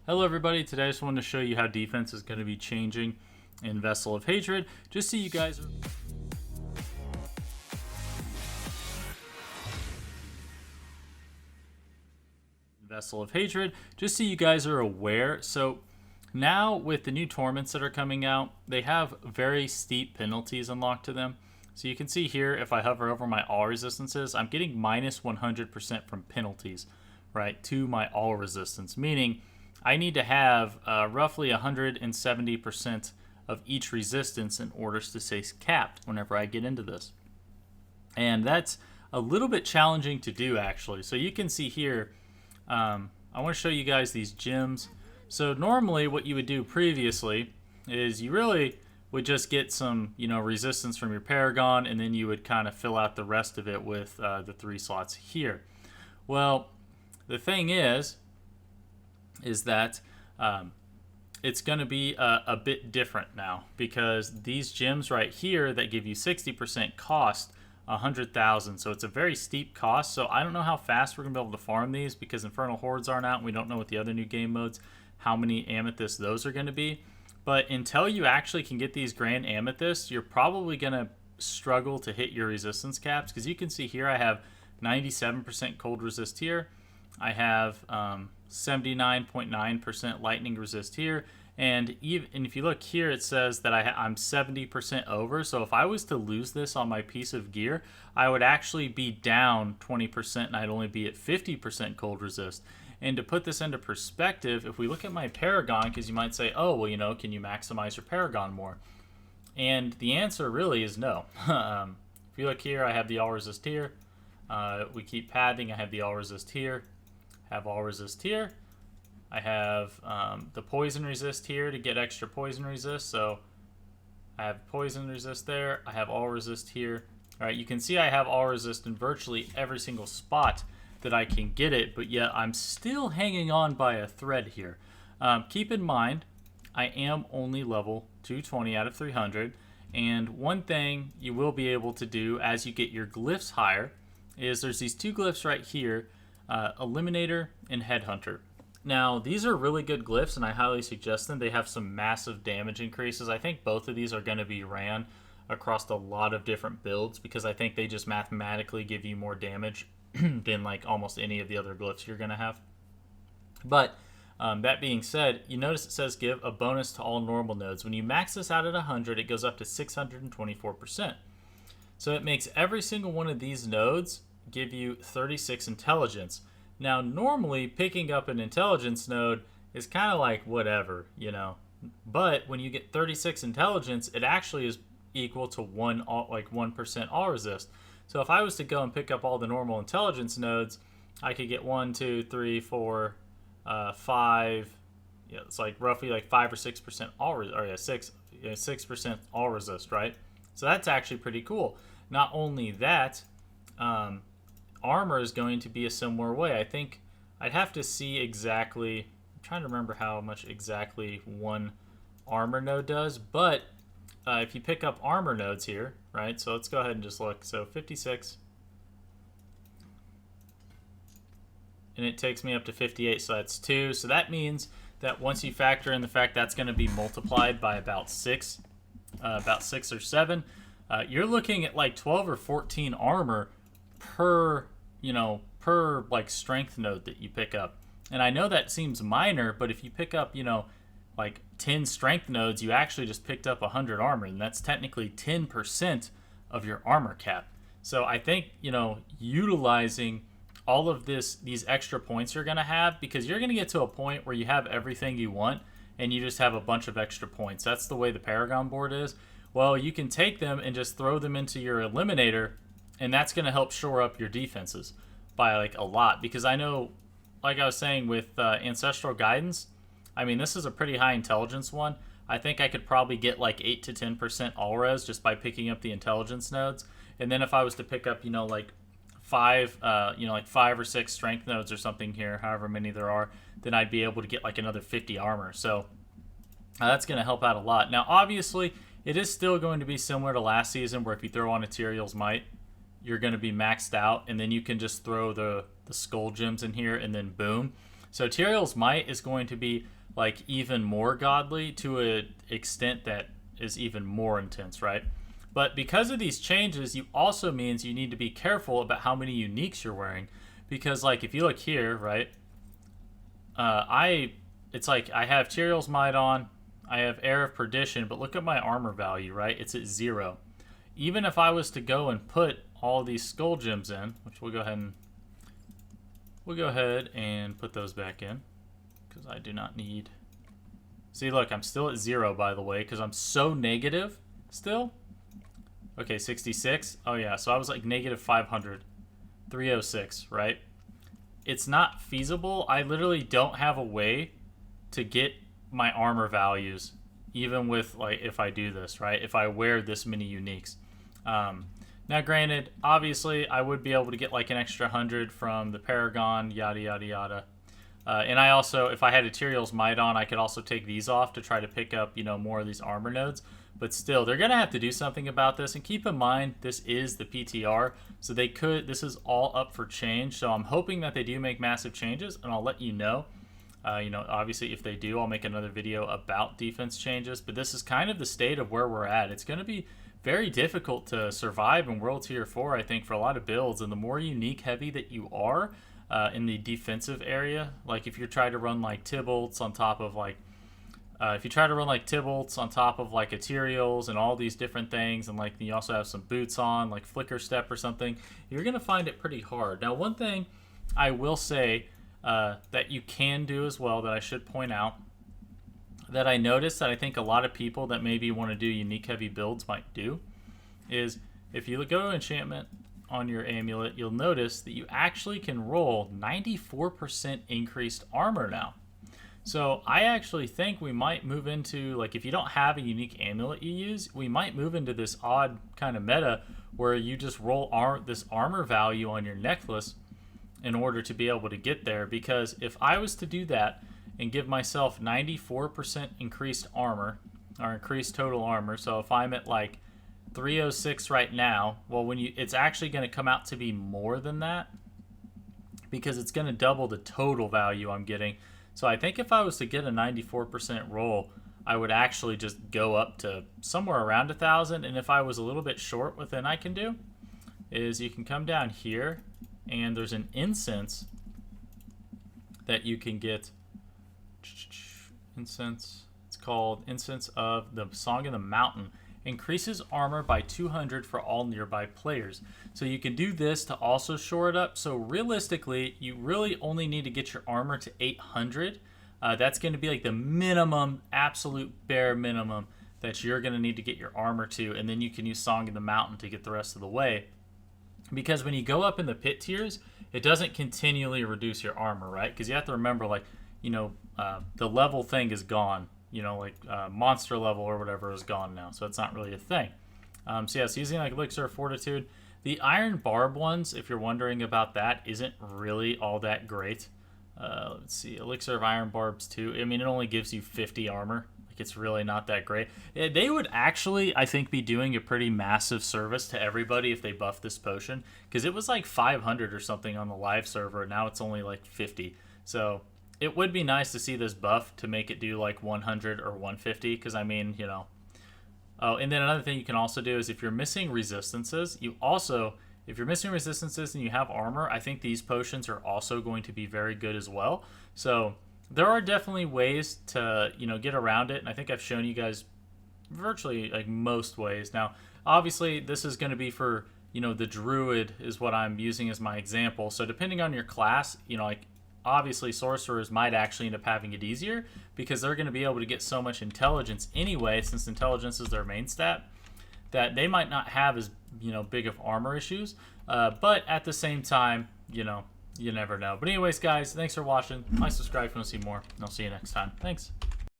Hello everybody, today I just wanted to show you how defense is going to be changing in Vessel of Hatred. Just so you guys are aware. So now with the new torments that are coming out, they have very steep penalties unlocked to them. So you can see here, if I hover over my all resistances, I'm getting minus 100% from penalties, right, to my all resistance, meaning I need to have roughly 170% of each resistance in order to stay capped whenever I get into this. And that's a little bit challenging to do, actually. So you can see here, I want to show you guys these gems. So normally what you would do previously is you really would just get some, resistance from your Paragon, and then you would kind of fill out the rest of it with the 3 slots here. Well, the thing is that it's going to be a bit different now, because these gems right here that give you 60% cost 100,000, so it's a very steep cost. So I don't know how fast we're going to be able to farm these, because Infernal Hordes aren't out and we don't know with the other new game modes how many amethysts those are going to be. But until you actually can get these grand amethysts, you're probably going to struggle to hit your resistance caps, because you can see here I have 97% cold resist here. I have 79.9% lightning resist here, and if you look here, it says that I'm 70% over. So if I was to lose this on my piece of gear, I would actually be down 20%, and I'd only be at 50% cold resist. And to put this into perspective, if we look at my Paragon, because you might say, oh, well, can you maximize your Paragon more? And the answer really is no. If you look here, I have the all resist here. We keep padding. I have the all resist here. Have all resist here. I have the poison resist here to get extra poison resist. So I have poison resist there. I have all resist here. All right, you can see I have all resist in virtually every single spot that I can get it, but yet I'm still hanging on by a thread here. Keep in mind, I am only level 220 out of 300, and one thing you will be able to do as you get your glyphs higher is there's these 2 glyphs right here, Eliminator and Headhunter. Now, these are really good glyphs, and I highly suggest them. They have some massive damage increases. I think both of these are going to be ran across a lot of different builds, because I think they just mathematically give you more damage than like almost any of the other glyphs you're going to have. But that being said, you notice it says give a bonus to all normal nodes. When you max this out at 100, it goes up to 624%. So it makes every single one of these nodes give you 36 intelligence. Now, normally picking up an intelligence node is kind of like whatever, But when you get 36 intelligence, it actually is equal to 1% all resist. So if I was to go and pick up all the normal intelligence nodes, I could get 1, 2, 3, 4, 5. It's like roughly like 5 or 6% all, 6% all resist, right? So that's actually pretty cool. Not only that, armor is going to be a similar way. I think I'd have to see exactly. I'm trying to remember how much exactly one armor node does, but if you pick up armor nodes here, right? So let's go ahead and just look. So 56, and it takes me up to 58. So that's 2. So that means that once you factor in the fact that's going to be multiplied by about 6 or 7, you're looking at like 12 or 14 armor per like strength node that you pick up. And I know that seems minor, but if you pick up, like 10 strength nodes, you actually just picked up 100 armor, and that's technically 10% of your armor cap. So I think, utilizing all of these extra points you're going to have, because you're going to get to a point where you have everything you want and you just have a bunch of extra points. That's the way the Paragon board is. Well, you can take them and just throw them into your Eliminator, and that's going to help shore up your defenses by like a lot. Because I know, like I was saying with Ancestral Guidance, I mean, this is a pretty high intelligence one. I think I could probably get like 8 to 10% all res just by picking up the intelligence nodes. And then if I was to pick up, like 5 or 6 strength nodes or something here, however many there are, then I'd be able to get like another 50 armor. So that's going to help out a lot. Now, obviously, it is still going to be similar to last season, where if you throw on Ethereal's Might, you're going to be maxed out, and then you can just throw the skull gems in here, and then boom. So Tyrael's Might is going to be like even more godly to an extent that is even more intense, right? But because of these changes, you also means you need to be careful about how many uniques you're wearing, because like if you look here, right, it's like I have Tyrael's Might on, I have Air of Perdition, but look at my armor value, right? It's at 0. Even if I was to go and put all these skull gems in, which we'll go ahead and put those back in, because I do not need. See, look, I'm still at 0, by the way, because I'm so negative still. Okay, 66. Oh yeah, so I was like negative 500, 306, right? It's not feasible. I literally don't have a way to get my armor values, even with like if I do this, right? If I wear this many uniques. Now, granted, obviously, I would be able to get like an extra 100 from the Paragon, yada yada yada. And I also, if I had a Tyrael's Might on, I could also take these off to try to pick up, you know, more of these armor nodes. But still, they're gonna have to do something about this. And keep in mind, this is the PTR, so they could. This is all up for change. So I'm hoping that they do make massive changes, and I'll let you know. You know, obviously, if they do, I'll make another video about defense changes. But this is kind of the state of where we're at. It's going to be very difficult to survive in World Tier 4, I think, for a lot of builds. And the more unique heavy that you are in the defensive area, like if you're trying to run like Tybalt's on top of like, if you try to run like Tybalt's on top of like Tyrael's and all these different things, and like you also have some boots on, like Flicker Step or something, you're going to find it pretty hard. Now, one thing I will say that you can do as well, that I should point out, that I noticed that I think a lot of people that maybe want to do unique heavy builds might do, is if you go to enchantment on your amulet, you'll notice that you actually can roll 94% increased armor now. So I actually think we might move into, like, if you don't have a unique amulet you use, we might move into this odd kind of meta where you just roll this armor value on your necklace in order to be able to get there. Because if I was to do that and give myself 94% increased armor, or increased total armor, so if I'm at like 306 right now, well, when it's actually going to come out to be more than that, because it's going to double the total value I'm getting. So I think if I was to get a 94% roll, I would actually just go up to somewhere around 1,000. And if I was a little bit short, what then I can do is you can come down here, and there's an incense that you can get. Incense. It's called Incense of the Song of the Mountain. Increases armor by 200 for all nearby players. So you can do this to also shore it up. So realistically, you really only need to get your armor to 800. That's going to be like the minimum, absolute bare minimum that you're going to need to get your armor to. And then you can use Song of the Mountain to get the rest of the way. Because when you go up in the pit tiers, it doesn't continually reduce your armor, right? Because you have to remember, like, you know, the level thing is gone. You know, like monster level or whatever is gone now, so it's not really a thing. So yes, using like Elixir of Fortitude. The Iron Barb ones, if you're wondering about that, isn't really all that great. Let's see, Elixir of Iron Barbs 2. I mean, it only gives you 50 armor. Like, it's really not that great. They would actually, I think, be doing a pretty massive service to everybody if they buff this potion, because it was like 500 or something on the live server, and now it's only like 50. So it would be nice to see this buff to make it do like 100 or 150, because I mean, you know. Oh, and then another thing you can also do is if you're missing resistances, if you're missing resistances and you have armor, I think these potions are also going to be very good as well. So there are definitely ways to, you know, get around it, and I think I've shown you guys virtually like most ways. Now, obviously, this is going to be for, you know, the Druid is what I'm using as my example. So depending on your class, you know, like, obviously sorcerers might actually end up having it easier because they're going to be able to get so much intelligence anyway, since intelligence is their main stat, that they might not have as, you know, big of armor issues. But at the same time, you know, you never know. But anyways, guys, thanks for watching. Like, subscribe if you want to see more, and I'll see you next time. Thanks.